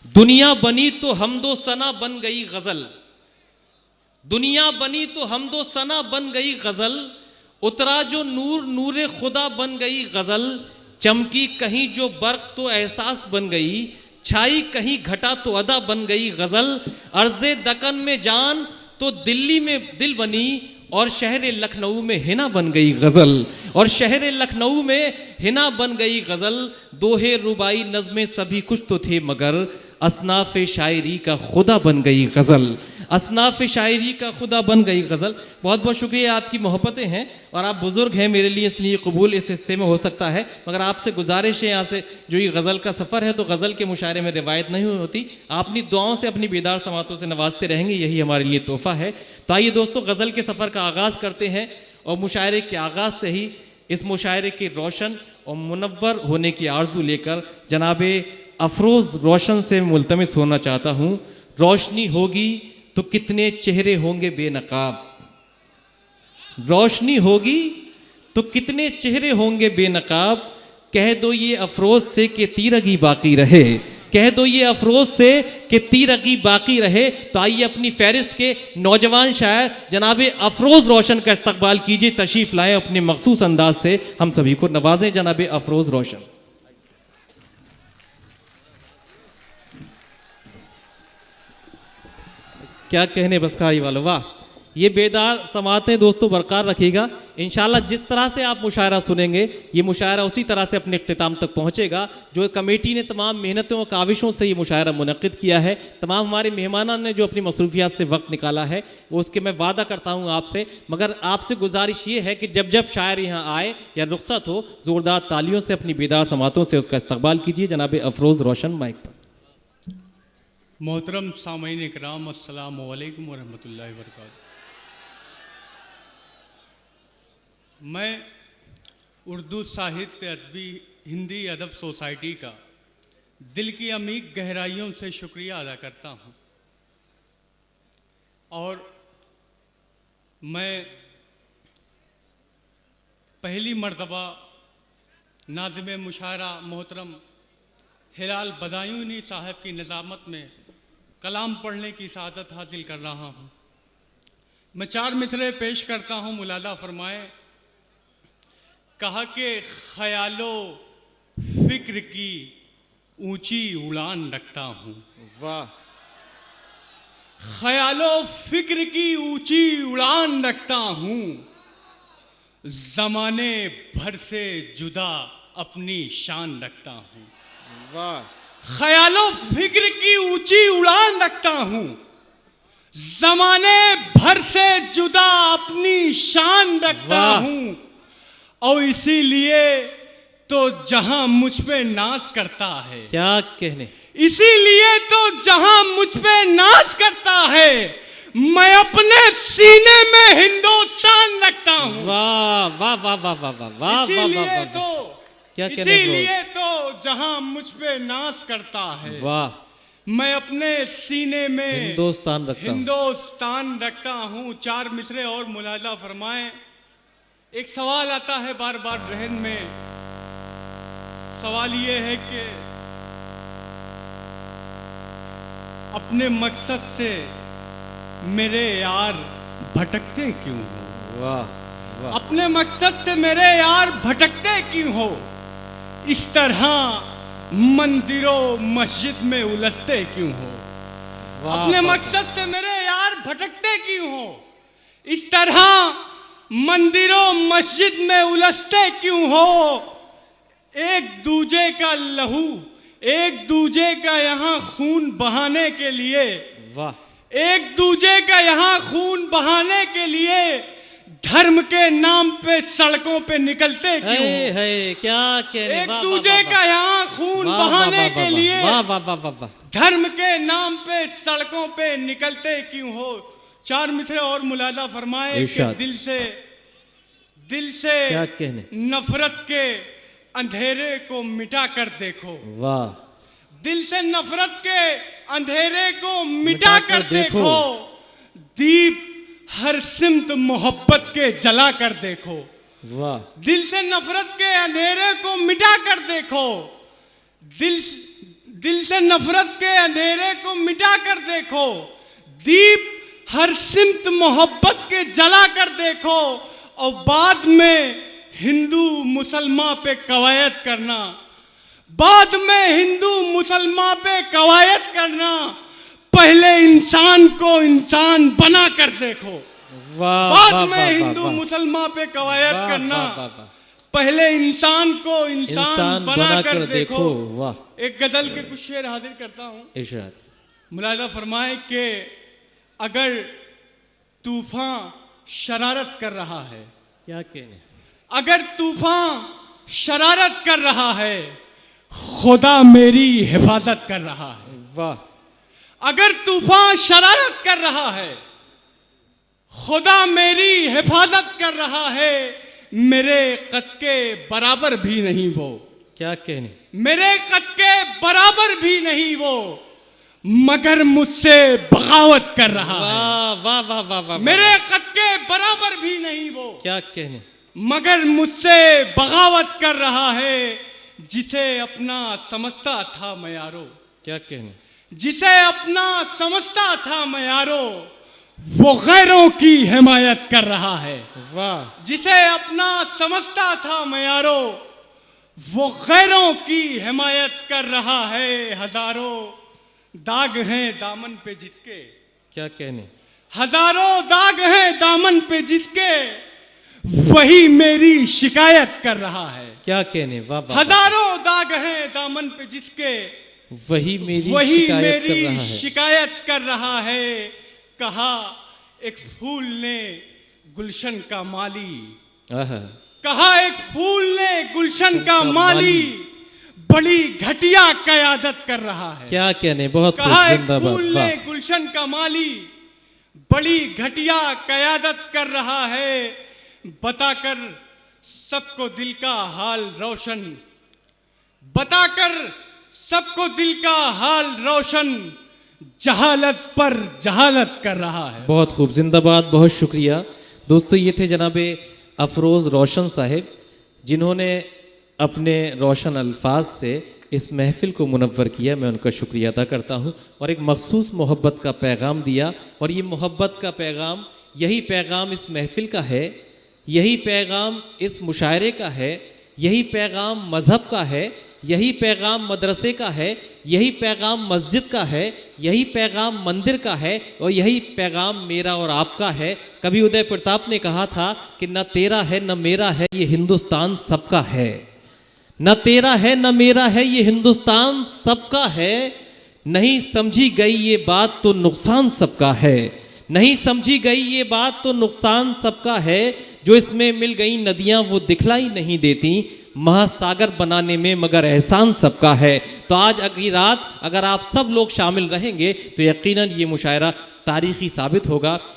दुनिया बनी तो हमदो सना बन गई गजल, दुनिया बनी तो हमदो सना बन गई गजल, उतरा जो नूर नूरे खुदा बन गई गजल, चमकी कहीं जो बर्क तो एहसास बन गई, छाई कहीं घटा तो अदा बन गई गजल, अर्ज़े दकन में जान तो दिल्ली में दिल बनी, और शहर लखनऊ में हिना बन गई गजल, और शहर लखनऊ में हिना बन गई गजल, दोहे रुबाई नज़में सभी कुछ तो थे मगर असनाफ शायरी का खुदा बन गई गज़ल, असनाफ शायरी का खुदा बन गई गज़ल। बहुत बहुत शुक्रिया, आपकी मोहब्बतें हैं और आप बुज़ुर्ग हैं मेरे लिए, इसलिए कबूल इस हिस्से में हो सकता है, मगर आपसे गुजारिश है यहाँ से जो ये गज़ल का सफ़र है तो गज़ल के मुशायरे में रिवायत नहीं होती, आप अपनी दुआओं से अपनी बेदार समातों से नवाजते रहेंगे, यही हमारे लिए तोहफ़ा है। तो आइए दोस्तों, गज़ल के सफ़र का आगाज़ करते हैं और मुशायरे के आगाज़ से ही इस मुशायरे के रोशन और मुनव्वर होने की आरज़ू लेकर जनाबे अफरोज़ रोशन से मुल्तमिस होना चाहता हूँ। रोशनी होगी तो कितने चेहरे होंगे बेनकाब, रोशनी होगी तो कितने चेहरे होंगे बेनकाब, कह दो ये अफरोज़ से कि तीरगी बाकी रहे, कह दो ये अफरोज़ से कि तीरगी बाकी रहे। तो आइए अपनी फहरिस्त के नौजवान शायर जनाबे अफरोज़ रोशन का इस्तकबाल कीजिए, तशरीफ़ लाएँ अपने मखसूस अंदाज से हम सभी को नवाजें। जनाबे अफरोज़ रोशन। क्या कहने बस खाई वालों, वाह! ये बेदार समातें दोस्तों बरकरार रखिएगा। इंशाल्लाह जिस तरह से आप मुशायरा सुनेंगे ये मुशायरा उसी तरह से अपने इख्तिताम तक पहुंचेगा। जो कमेटी ने तमाम मेहनतों और काविशों से ये मुशायरा मुनक़्क़िद किया है, तमाम हमारे मेहमानान ने जो अपनी मसरूफियात से वक्त निकाला है, वो उसके मैं वादा करता हूँ आपसे। मगर आपसे गुजारिश ये है कि जब जब शायर यहाँ आए या रुख्सत हो, ज़ोरदार तालियों से अपनी बेदार समातों से उसका इस्तकबाल कीजिए। जनाब अफरोज़ रोशन माइक पर। मोहतरम सामईन इकराम, अस्सलामु अलैकुम वरहमतुल्लाहि वबरकातुहू। मैं उर्दू साहित्य अदबी हिंदी अदब सोसाइटी का दिल की अमीक गहराइयों से शुक्रिया अदा करता हूँ और मैं पहली मर्तबा नाज़िम मुशायरा मोहतरम हिलाल बदायूनी साहब की निज़ामत में कलाम पढ़ने की सआदत हासिल कर रहा हूँ। मैं 4 मिसरे पेश करता हूँ, मुलादा फरमाएं। कहा कि ख्यालो फिक्र की ऊंची उड़ान रखता हूँ, वाह! ख्यालो फिक्र की ऊंची उड़ान रखता हूँ, ज़माने भर से जुदा अपनी शान रखता हूँ, वाह! ख्यालो फिक्र की ऊंची उड़ान रखता हूँ, ज़माने भर से जुदा अपनी शान रखता हूँ, और इसीलिए तो जहां मुझ पे नाज करता है, क्या कहने, इसीलिए तो जहां मुझ पे नाज करता है, मैं अपने सीने में हिंदुस्तान रखता हूँ। वाह वाह वाह वाह वाह वाह वाह इसीलिए तो क्या कहने, इसीलिए तो जहां मुझ पे नाज करता है, वाह! मैं अपने सीने में हिंदुस्तान रखता हूँ। 4 मिसरे और मुलाजा फरमाएं। एक सवाल आता है बार बार जहन में, सवाल ये है कि अपने मकसद से मेरे यार भटकते क्यों हो, वाह वाह! अपने मकसद से मेरे यार भटकते क्यों हो, इस तरह मंदिरों मस्जिद में उलझते क्यों हो, अपने मकसद से मेरे यार भटकते क्यों हो, इस तरह मंदिरों मस्जिद में उलझते क्यों हो, एक दूजे का लहू, एक दूजे का यहाँ खून बहाने के लिए, वाह! एक दूजे का यहाँ खून बहाने के लिए धर्म के नाम पे सड़कों पे निकलते क्यों हो, है क्या कहने, एक दूजे का यहाँ खून बहाने के लिए धर्म के नाम पे सड़कों पे निकलते क्यों हो। 4 मिसरे और मुलाजा फरमाए कि दिल से क्या कहने, नफरत के अंधेरे को मिटा कर देखो, वाह! दिल से नफरत के अंधेरे को मिटा कर देखो, दीप हर सिमत मोहब्बत के जला कर देखो, वाह! दिल से नफरत के अंधेरे को मिटा कर देखो, दिल से नफरत के अंधेरे को मिटा कर देखो, दीप हर सिमत मोहब्बत के जला कर देखो, और बाद में हिंदू मुसलमान पे कवायद करना, बाद में हिंदू मुसलमान पे कवायद करना, पहले इंसान को इंसान बना कर देखो। वाह, बाद वाह, में वाह, हिंदू वाह, मुसलमान पे कवायद वाह, करना, वाह, वाह, वाह। पहले इंसान को इंसान इंसान बना कर देखो। वाह। एक गजल के कुछ शेर हाजिर करता हूँ। इरशाद। मुलाहिजा फरमाए कि अगर तूफान शरारत कर रहा है, क्या कहने, अगर तूफान शरारत कर रहा है, खुदा मेरी हिफाजत कर रहा है। वाह। अगर तूफान शरारत कर रहा है, खुदा मेरी हिफाजत कर रहा है, मेरे कद के बराबर भी नहीं वो, क्या कहने, मेरे कद के बराबर भी नहीं वो, मगर मुझसे बगावत कर रहा है। वाह वाह वाह वाह वाह। मेरे कद के बराबर भी नहीं वो, क्या कहने, मगर मुझसे बगावत कर रहा है, जिसे अपना समझता था मैं यारो, क्या कहने, जिसे अपना समझता था मैं यारो, वो गैरों की हिमायत कर रहा है। वाह। जिसे अपना समझता था मैं यारो, वो गैरों की हिमायत कर रहा है। हजारों दाग हैं दामन पे जिसके, क्या कहने, हजारों दाग हैं दामन पे जिसके, वही मेरी शिकायत कर रहा है। क्या कहने, वाह वाह। हजारों दाग हैं दामन पे जिसके, वही मेरी वही शिकायत कर मेरी रहा है। शिकायत कर रहा है। कहा एक फूल ने गुलशन का माली, आहा। कहा एक फूल ने गुलशन का माली, बड़ी घटिया कयादत कर रहा है। क्या कहने, बहुत खूब, कहा एक जिंदाबाद। फूल वाह। ने गुलशन का माली, बड़ी घटिया कयादत कर रहा है, बताकर सबको दिल का हाल रोशन, बताकर सबको दिल का हाल रोशन, जहालत पर जहालत कर रहा है। बहुत खूब, जिंदाबाद, बहुत शुक्रिया। दोस्तों, ये थे जनाबे अफरोज़ रोशन साहिब, जिन्होंने अपने रोशन अल्फाज से इस महफ़िल को मुनव्वर किया। मैं उनका शुक्रिया अदा करता हूँ और एक मखसूस मोहब्बत का पैगाम दिया। और ये मोहब्बत का पैगाम, यही पैगाम इस महफ़िल का है, यही पैगाम इस मुशायरे का है, यही पैगाम मज़हब का है, यही पैगाम मदरसे का है, यही पैगाम मस्जिद का है, यही पैगाम मंदिर का है, और यही पैगाम मेरा और आपका है। कभी उदय प्रताप ने कहा था कि न तेरा है न मेरा है, ये हिंदुस्तान सबका है। न तेरा है न मेरा है, ये हिंदुस्तान सबका है। नहीं समझी गई ये बात तो नुकसान सबका है, नहीं समझी गई ये बात तो नुकसान सबका है। जो इसमें मिल गई नदियां वो दिखलाई नहीं देती, महासागर बनाने में मगर एहसान सबका है। तो आज अगली रात अगर आप सब लोग शामिल रहेंगे तो यकीनन ये मुशायरा तारीखी साबित होगा।